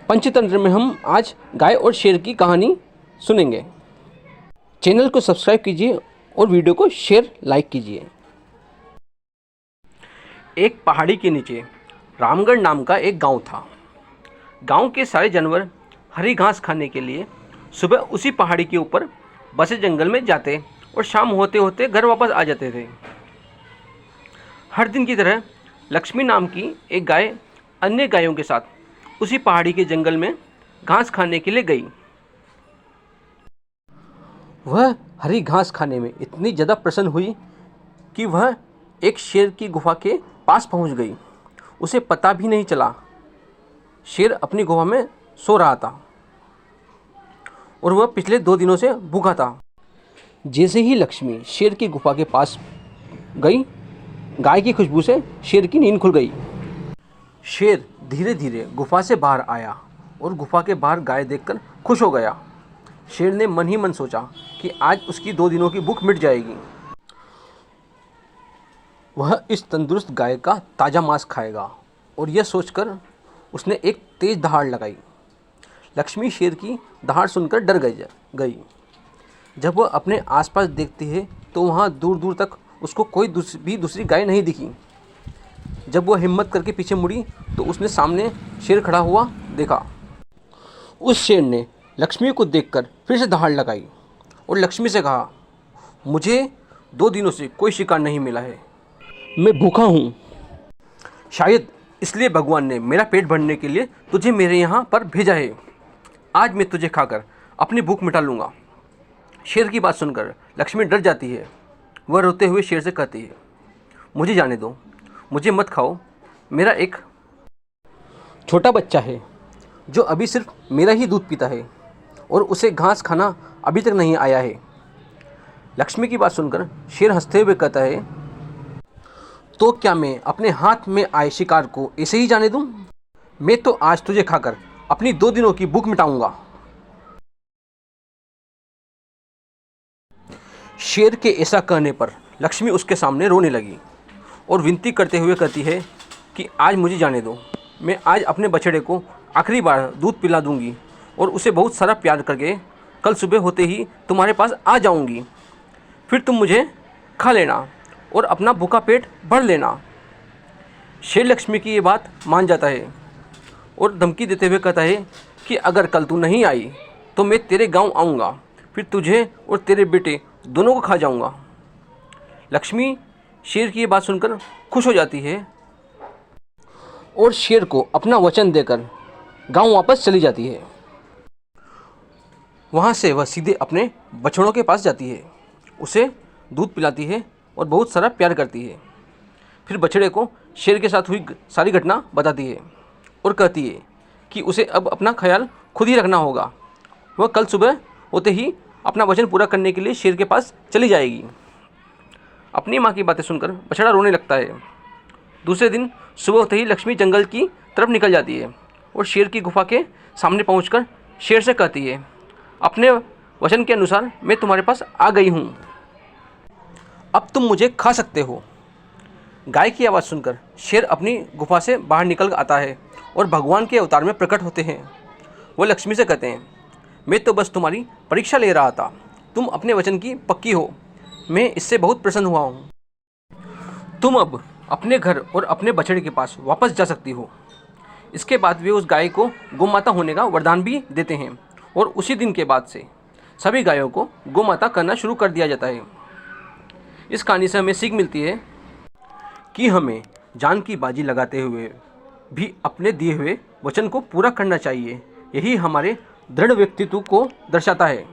पंचतंत्र में हम आज गाय और शेर की कहानी सुनेंगे। चैनल को सब्सक्राइब कीजिए और वीडियो को शेयर लाइक कीजिए। एक पहाड़ी के नीचे रामगढ़ नाम का एक गांव था। गांव के सारे जानवर हरी घास खाने के लिए सुबह उसी पहाड़ी के ऊपर बसे जंगल में जाते और शाम होते होते घर वापस आ जाते थे। हर दिन की तरह लक्ष्मी नाम की एक गाय अन्य गायों के साथ उसी पहाड़ी के जंगल में घास खाने के लिए गई। वह हरी घास खाने में इतनी ज़्यादा प्रसन्न हुई कि वह एक शेर की गुफा के पास पहुंच गई। उसे पता भी नहीं चला शेर अपनी गुफा में सो रहा था और वह पिछले 2 दिनों से भूखा था। जैसे ही लक्ष्मी शेर की गुफा के पास गई, गाय की खुशबू से शेर की नींद खुल गई। शेर धीरे धीरे गुफा से बाहर आया और गुफा के बाहर गाय देखकर खुश हो गया। शेर ने मन ही मन सोचा कि आज उसकी 2 दिनों की भूख मिट जाएगी। वह इस तंदुरुस्त गाय का ताज़ा मांस खाएगा और यह सोचकर उसने एक तेज दहाड़ लगाई। लक्ष्मी शेर की दहाड़ सुनकर डर गई। जब वह अपने आसपास देखती है तो वहाँ दूर दूर तक उसको कोई दूसरी गाय नहीं दिखी। जब वह हिम्मत करके पीछे मुड़ी तो उसने सामने शेर खड़ा हुआ देखा। उस शेर ने लक्ष्मी को देखकर फिर से दहाड़ लगाई और लक्ष्मी से कहा, मुझे 2 दिनों से कोई शिकार नहीं मिला है, मैं भूखा हूँ। शायद इसलिए भगवान ने मेरा पेट भरने के लिए तुझे मेरे यहाँ पर भेजा है। आज मैं तुझे खाकर अपनी भूख मिटा लूँगा। शेर की बात सुनकर लक्ष्मी डर जाती है। वह रोते हुए शेर से कहती है, मुझे जाने दो, मुझे मत खाओ। मेरा एक छोटा बच्चा है जो अभी सिर्फ मेरा ही दूध पीता है और उसे घास खाना अभी तक नहीं आया है। लक्ष्मी की बात सुनकर शेर हंसते हुए कहता है, तो क्या मैं अपने हाथ में आए शिकार को ऐसे ही जाने दूं? मैं तो आज तुझे खाकर अपनी 2 दिनों की भूख मिटाऊंगा। शेर के ऐसा कहने पर लक्ष्मी उसके सामने रोने लगी और विनती करते हुए कहती है कि आज मुझे जाने दो। मैं आज अपने बछड़े को आखिरी बार दूध पिला दूंगी और उसे बहुत सारा प्यार करके कल सुबह होते ही तुम्हारे पास आ जाऊंगी। फिर तुम मुझे खा लेना और अपना भूखा पेट भर लेना। शेर लक्ष्मी की ये बात मान जाता है और धमकी देते हुए कहता है कि अगर कल तू नहीं आई तो मैं तेरे गांव आऊँगा, फिर तुझे और तेरे बेटे दोनों को खा जाऊँगा। लक्ष्मी शेर की ये बात सुनकर खुश हो जाती है और शेर को अपना वचन देकर गांव वापस चली जाती है। वहाँ से वह सीधे अपने बछड़ों के पास जाती है, उसे दूध पिलाती है और बहुत सारा प्यार करती है। फिर बछड़े को शेर के साथ हुई सारी घटना बताती है और कहती है कि उसे अब अपना ख्याल खुद ही रखना होगा। वह कल सुबह होते ही अपना वचन पूरा करने के लिए शेर के पास चली जाएगी। अपनी माँ की बातें सुनकर बछड़ा रोने लगता है। दूसरे दिन सुबह होते ही लक्ष्मी जंगल की तरफ निकल जाती है और शेर की गुफा के सामने पहुंचकर शेर से कहती है, अपने वचन के अनुसार मैं तुम्हारे पास आ गई हूँ, अब तुम मुझे खा सकते हो। गाय की आवाज़ सुनकर शेर अपनी गुफा से बाहर निकल आता है और भगवान के अवतार में प्रकट होते हैं। वो लक्ष्मी से कहते हैं, मैं तो बस तुम्हारी परीक्षा ले रहा था, तुम अपने वचन की पक्की हो, मैं इससे बहुत प्रसन्न हुआ हूँ। तुम अब अपने घर और अपने बछड़े के पास वापस जा सकती हो। इसके बाद वे उस गाय को गोमाता होने का वरदान भी देते हैं और उसी दिन के बाद से सभी गायों को गोमाता करना शुरू कर दिया जाता है। इस कहानी से हमें सीख मिलती है कि हमें जान की बाजी लगाते हुए भी अपने दिए हुए वचन को पूरा करना चाहिए। यही हमारे दृढ़ व्यक्तित्व को दर्शाता है।